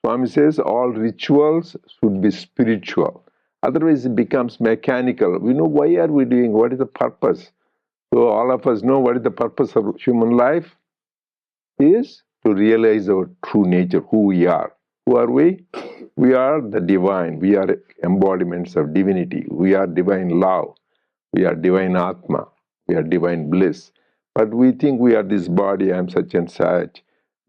Swami says all rituals should be spiritual. Otherwise, it becomes mechanical. We know why are we doing, what is the purpose. So all of us know what is the purpose of human life is to realize our true nature, who we are. Who are we? We are the divine. We are embodiments of divinity. We are divine love. We are divine Atma. We are divine bliss. But we think we are this body, I am such and such.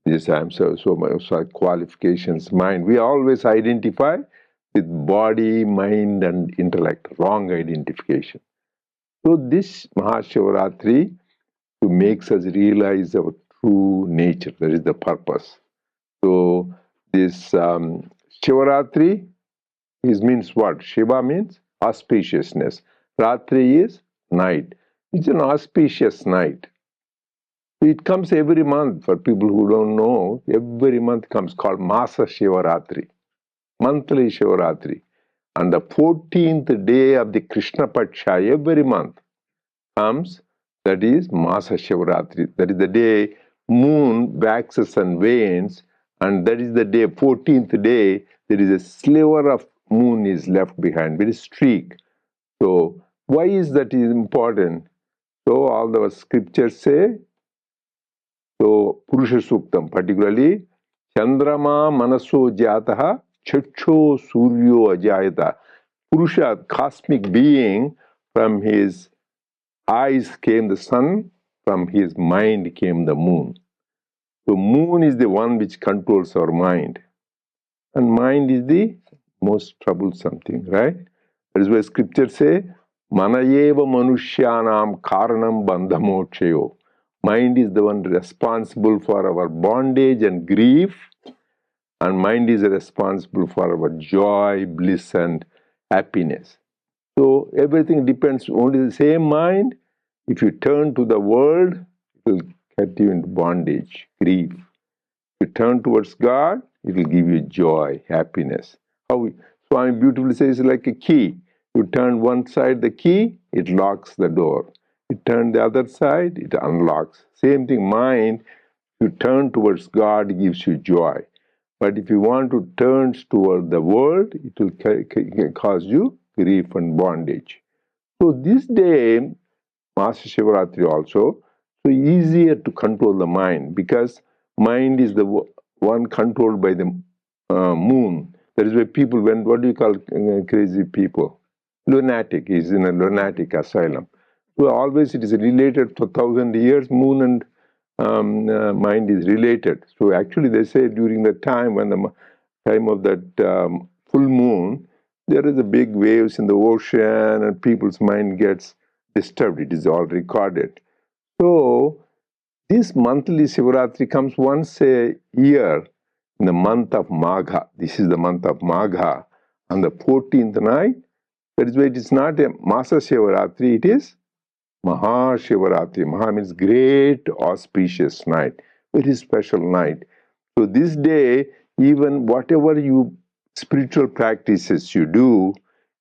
This I am so much qualifications, mind. We always identify with body, mind, and intellect. Wrong identification. So this Maha Shivaratri makes us realize our true nature. That is the purpose. So this Shivaratri means what? Shiva means auspiciousness. Ratri is night. It's an auspicious night. It comes every month. For people who don't know, every month comes called Maha Shivaratri, monthly Shivaratri. And the 14th day of the Krishna Paksha every month comes, that is Maha Shivaratri. That is the day moon waxes and wanes, and that is the day, 14th day, there is a sliver of moon is left behind, very streak. So why is that important? So all the scriptures say, so Purusha Suktam, particularly, Chandrama Manaso Jataha Chacho Suryo Ajayata. Purusha, cosmic being, from his eyes came the sun, from his mind came the moon. So moon is the one which controls our mind. And mind is the most troublesome thing, right? That is why scriptures say, Manayeva Manushyanam Karanam Bandhamokshayo. Mind is the one responsible for our bondage and grief, and mind is responsible for our joy, bliss, and happiness. So everything depends only the same mind. If you turn to the world, it will get you into bondage, grief. If you turn towards God, it will give you joy, happiness. Swami beautifully says, like a key. You turn one side the key, it locks the door. You turn the other side, it unlocks. Same thing, mind, you turn towards God, it gives you joy. But if you want to turn toward the world, it will cause you grief and bondage. So this day, Maha Shivaratri also, so easier to control the mind, because mind is the one controlled by the moon. That is why people, what do you call crazy people? Lunatic, is in a lunatic asylum. So always it is related for 1,000 years, moon and mind is related. So actually they say during the time when the time of that full moon, there is a big waves in the ocean and people's mind gets disturbed. It is all recorded. So this monthly Shivaratri comes once a year in the month of Magha. This is the month of Magha. On the 14th night, that is why it is not a Masa Shivaratri, it is Maha Shivaratri. Maha means great auspicious night, very special night. So this day, even whatever you spiritual practices you do,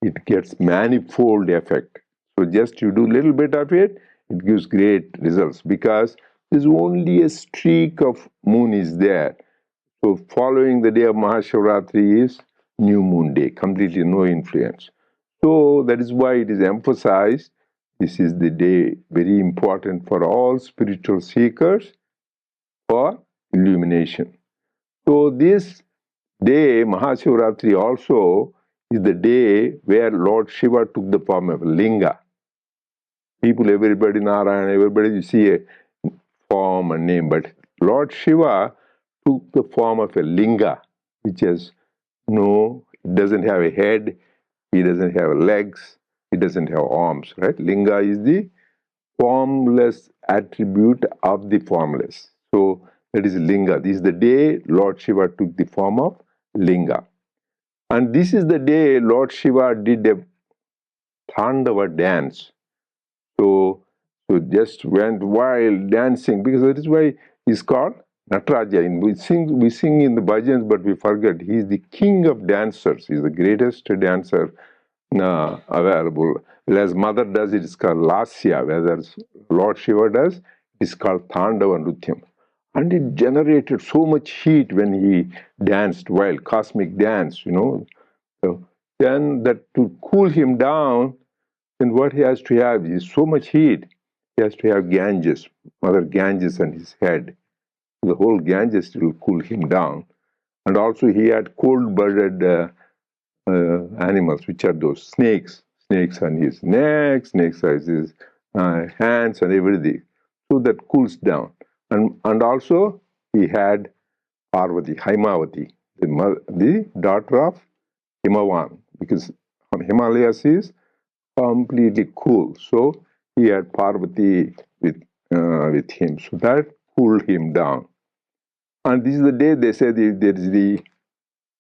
it gets manifold effect. So just you do little bit of it, it gives great results, because there's only a streak of moon is there. So following the day of Maha Shivaratri is new moon day, completely no influence. So that is why it is emphasized. This is the day very important for all spiritual seekers for illumination. So this day, Maha Shivaratri also is the day where Lord Shiva took the form of a linga. People, everybody, Narayana, everybody, you see a form and name, but Lord Shiva took the form of a linga, which has it doesn't have a head, he doesn't have legs, he doesn't have arms, right? Linga is the formless attribute of the formless. So that is linga. This is the day Lord Shiva took the form of linga. And this is the day Lord Shiva did a Tandava dance. So just went wild dancing, because that is why he's called Nataraja. We sing in the bhajans, but we forget he is the king of dancers. He's the greatest dancer available. As mother does, it is called Lasya. Whereas Lord Shiva does, it is called Tandava Nrutyam. and it generated so much heat when he danced wild cosmic dance, So then that to cool him down, then what he has to have is so much heat. He has to have Ganges, Mother Ganges on his head. The whole Ganges will cool him down. And also he had cold-blooded animals, which are those snakes. Snakes on his neck, snakes on his hands and everything. So that cools down. And also he had Parvati, Haimavati, the daughter of Himavan, because Himalayas is completely cool. So he had Parvati with him. So that cooled him down. And this is the day they say there is the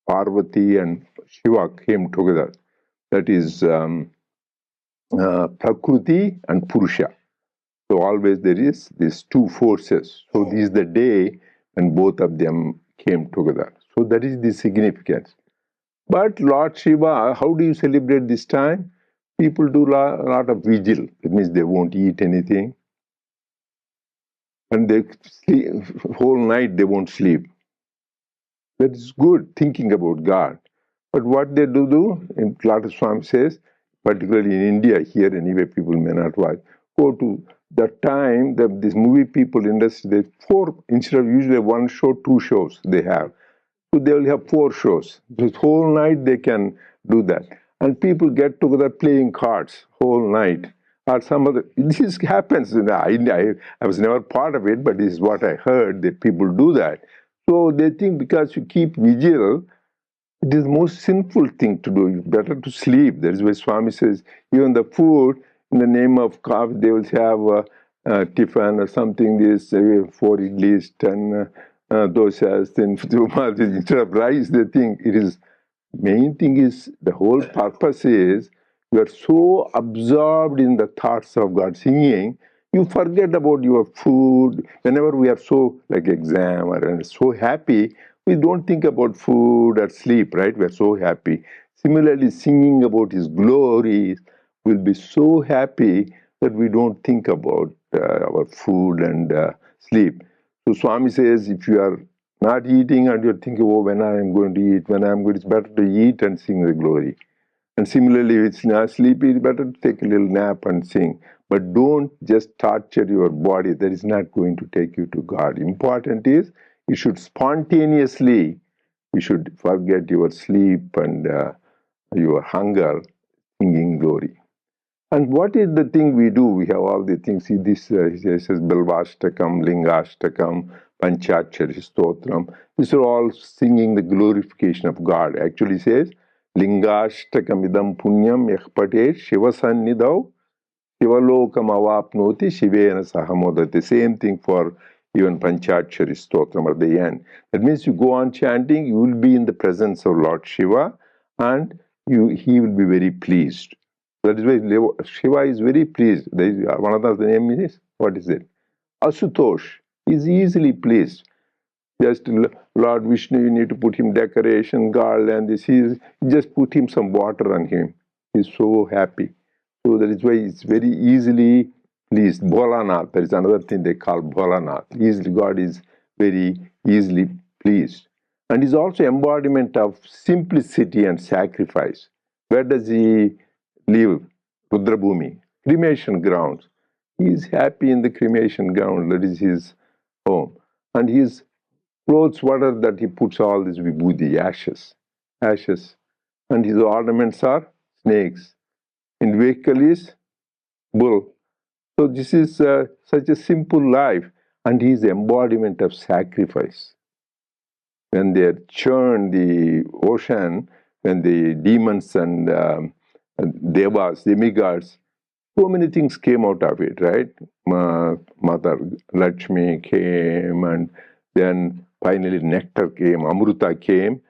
Parvati and Shiva came together. That is Prakriti and Purusha. So always there is these two forces. So this is the day when both of them came together. So that is the significance. But Lord Shiva, how do you celebrate this time? People do a lot of vigil. It means they won't eat anything. And they sleep, whole night they won't sleep. That is good, thinking about God. But what they do, in Lata Swami says, particularly in India, here anyway, people may not watch, go to that time, this movie people industry, they four, instead of usually one show, two shows they have. So they will have four shows. This whole night they can do that. And people get together playing cards whole night. Or some other, this happens. I was never part of it, but this is what I heard, that people do that. So they think because you keep vigil, it is the most sinful thing to do. It's better to sleep. That is why Swami says, even the food, in the name of coffee, they will have tiffin or something, this 4 idlis, 10 dosas, 10 instead of rice, they think it is. Main thing is, the whole purpose is, you are so absorbed in the thoughts of God singing, you forget about your food. Whenever we are so, like exam or so happy, we don't think about food or sleep, right? We are so happy. Similarly, singing about His glories, will be so happy that we don't think about our food and sleep. So Swami says, if you are not eating and you're thinking, oh, when I am going to eat, when I am going, it's better to eat and sing the glory. And similarly, if it's not sleepy, it's better to take a little nap and sing. But don't just torture your body. That is not going to take you to God. Important is, you should spontaneously, you should forget your sleep and your hunger, singing glory. And what is the thing we do? We have all the things. See, this he says Bilvashtakam, Lingashtakam, Panchachari Stotram. These are all singing the glorification of God. Actually says, Lingashtakam idam punyam yakpate Shivasannidau Shivalokam avapnoti Shivena sahamodati. Same thing for even Panchachari Stotram at the end. That means you go on chanting, you will be in the presence of Lord Shiva and he will be very pleased. That is why Shiva is very pleased. One of the name is, what is it? Asutosh. He is easily pleased. Just Lord Vishnu, you need to put him decoration, garland, this. Just put him some water on him. He's so happy. So that is why it's very easily pleased. Bholanath, that is another thing they call Bholanath. Easily, God is very easily pleased. And is also embodiment of simplicity and sacrifice. Where does he live? Rudrabhumi, cremation grounds. He is happy in the cremation ground. That is his home. And his clothes, what are that he puts all this vibhuti, ashes. And his ornaments are snakes. In vehicle is bull. So this is such a simple life. And he is the embodiment of sacrifice. When they churned the ocean, when the demons and devas, demigods, so many things came out of it, right? Mother Lakshmi came, and then finally nectar came, Amruta came,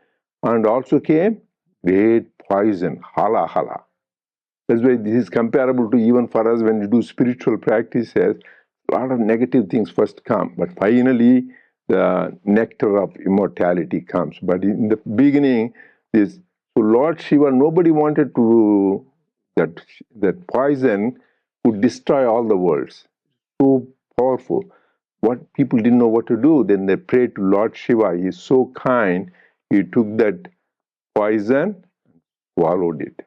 and also came great poison, hala. That's why this is comparable to even for us when we do spiritual practices, a lot of negative things first come, but finally the nectar of immortality comes. But in the beginning, so Lord Shiva, nobody wanted to, that poison would destroy all the worlds. So powerful. what people didn't know what to do. Then they prayed to Lord Shiva. He is so kind. He took that poison, swallowed it.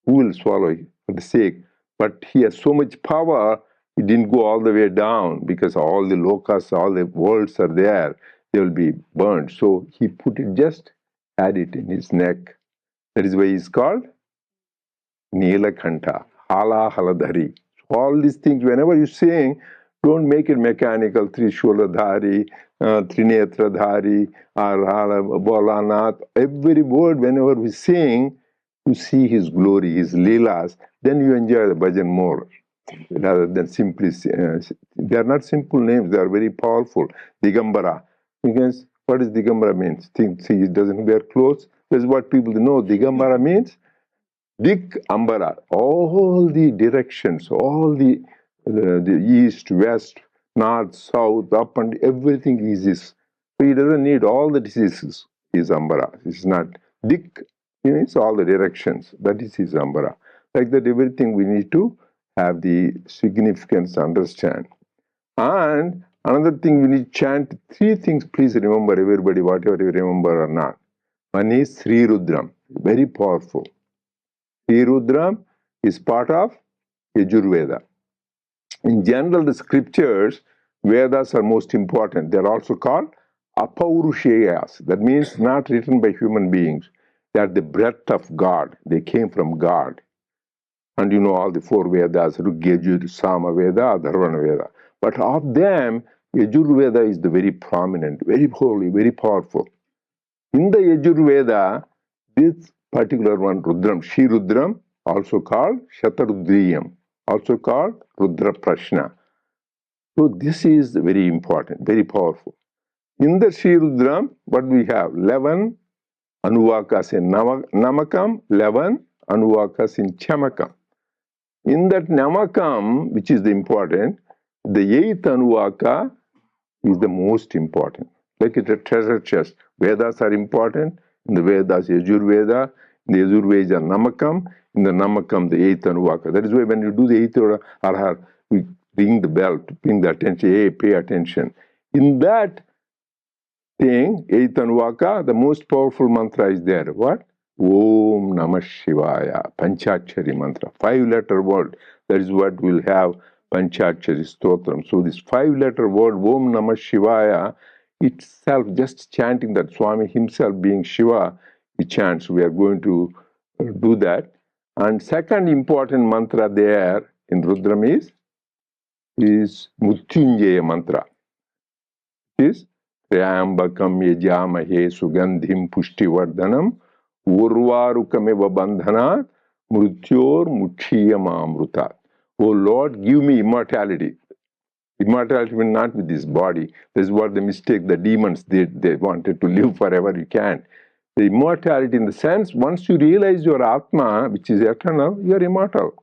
Who will swallow it for the sake? But he has so much power, it didn't go all the way down because all the locusts, all the worlds are there. They will be burned. So he put it, just had it in his neck. That is why he's called Nilakanta, Hala Haladhari. So all these things, whenever you sing, don't make it mechanical, Trishuladhari, Trinetradhari, or Bolanath. Every word, whenever we sing, you see his glory, his leelas, then you enjoy the bhajan more rather than simply. They are not simple names, they are very powerful. Digambara. Because what does Digambara means? Think, see, he doesn't wear clothes. That's what people know. Digambara means Dik Ambara, all the directions, all the east, west, north, south, up and everything is his. So he doesn't need all the diseases. Is Ambara. It's not Dik means all the directions. That is his Ambara. Like that, everything we need to have the significance, understand. And another thing we need to chant three things. Please remember, everybody, whatever you remember or not. One is Sri Rudram, very powerful. Sri Rudram is part of Yajurveda. In general, the scriptures, Vedas are most important. They are also called Apaurusheyas. That means not written by human beings. They are the breath of God. They came from God. And you know all the four Vedas, Rig, Sama Veda, Dharvana Veda. But of them, Yajurveda is the very prominent, very holy, very powerful. In the Yajurveda, this particular one, Rudram, Shri Rudram, also called Shatarudriyam, also called Rudra Prashna. So this is very important, very powerful. In the Shri Rudram, what we have? 11 Anuvakas in Namakam, 11 Anuvakas in Chamakam. In that Namakam, which is the important, the 8th Anuvaka is the most important. Like it's a treasure chest. Vedas are important. In the Vedas, Yajurveda. In the Yajurveda, Namakam. In the Namakam, the 8th Anuvaka. That is why when you do the 8th Arhar, we ring the bell to bring the attention. Hey, pay attention. In that thing, 8th Anuvaka, the most powerful mantra is there. What? Om Namah Shivaya. Panchakshari mantra. 5-letter word. That is what we'll have. Panchakshari Stotram. So this 5-letter word, Om Namah Shivaya, itself, just chanting that, Swami himself being Shiva, he chants. We are going to do that. And second important mantra there in Rudram is Mrityunjaya mantra. Is Triambakam Yajamahe Sugandhim Pushtivardhanam Urvarukamiva Bandhanat Mrityor Muchiyamamrutat. Oh Lord, give me immortality. Immortality will not with this body. This is what the mistake the demons did. They wanted to live forever. You can't. The immortality in the sense, once you realize your Atma, which is eternal, you are immortal.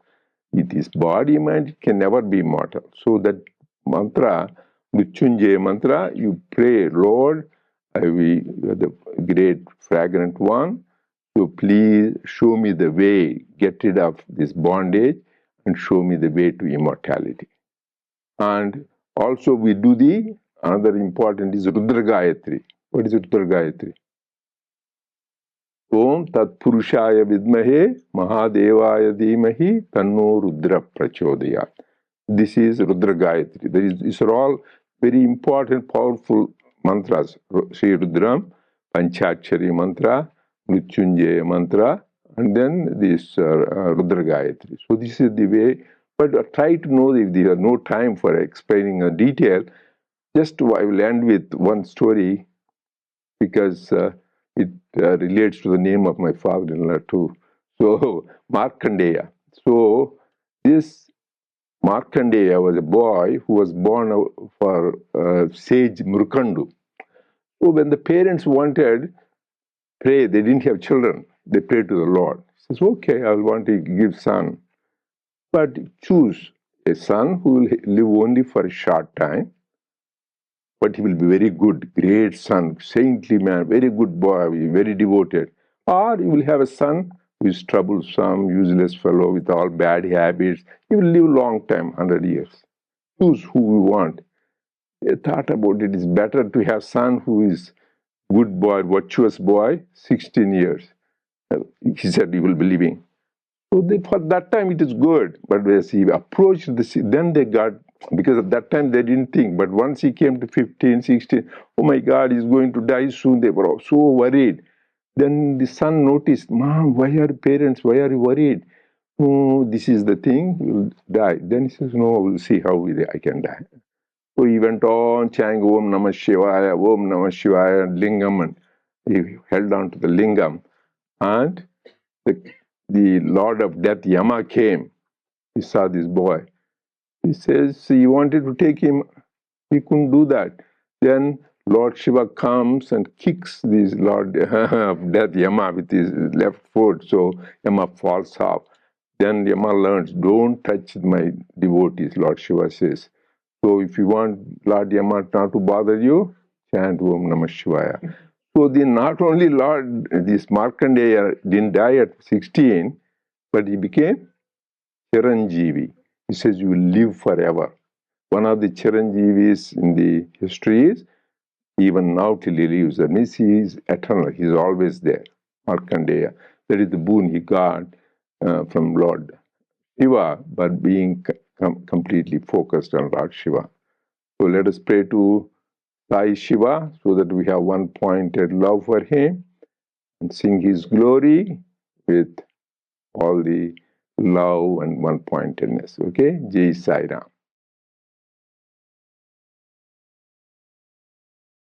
It is body, mind, can never be immortal. So that mantra, Mrityunjaya mantra, you pray, Lord, you are the great fragrant one. So please show me the way, get rid of this bondage and show me the way to immortality. And also we do another important is Rudra Gayatri. What is Rudra Gayatri? Om Tat Purushaya Vidmahe Mahadevaya Dhimahi Tanno Rudra Prachodayat. This is Rudra Gayatri. These are all very important, powerful mantras. Sri Rudram, Panchakshari mantra, Mrityunjaya mantra, and then this Rudra Gayatri. So this is the way. But try to know, if there is no time for explaining a detail, just I will end with one story because it relates to the name of my father-in-law too. So Markandeya. So this Markandeya was a boy who was born for sage Mrukandu. So when the parents wanted pray, they didn't have children. They prayed to the Lord. He says, okay, I will want to give son. But choose a son who will live only for a short time, but he will be very good, great son, saintly man, very good boy, very devoted. Or you will have a son who is troublesome, useless fellow with all bad habits. He will live long time, 100 years. Choose who you want. They thought about it is better to have son who is good boy, virtuous boy, 16 years. He said he will be living. So they, for that time it is good. But as he approached the, then they got, because at that time they didn't think. But once he came to 15, 16, oh my God, he's going to die soon. They were so worried. Then the son noticed, Mom, why are parents, why are you worried? Oh, this is the thing, you'll die. Then he says, no, we'll see how I can die. So he went on chanting Om Namah Shivaya, Om Namah Shivaya, Lingam, and he held on to the Lingam. And the Lord of Death, Yama, came. He saw this boy. He says he wanted to take him. He couldn't do that. Then Lord Shiva comes and kicks this Lord of Death, Yama, with his left foot. So Yama falls off. Then Yama learns, don't touch my devotees, Lord Shiva says. So if you want Lord Yama not to bother you, chant Om Namah Shivaya. So not only Lord, this Markandeya didn't die at 16, but he became Chiranjeevi. He says you will live forever. One of the Chiranjeevis in the history is even now till he lives. That means he is eternal. He is always there. Markandeya. That is the boon he got from Lord Shiva, but being completely focused on Lord Shiva. So let us pray to Sai Shiva so that we have one-pointed love for him and sing his glory with all the love and one-pointedness. Okay? Jai Sai Ram.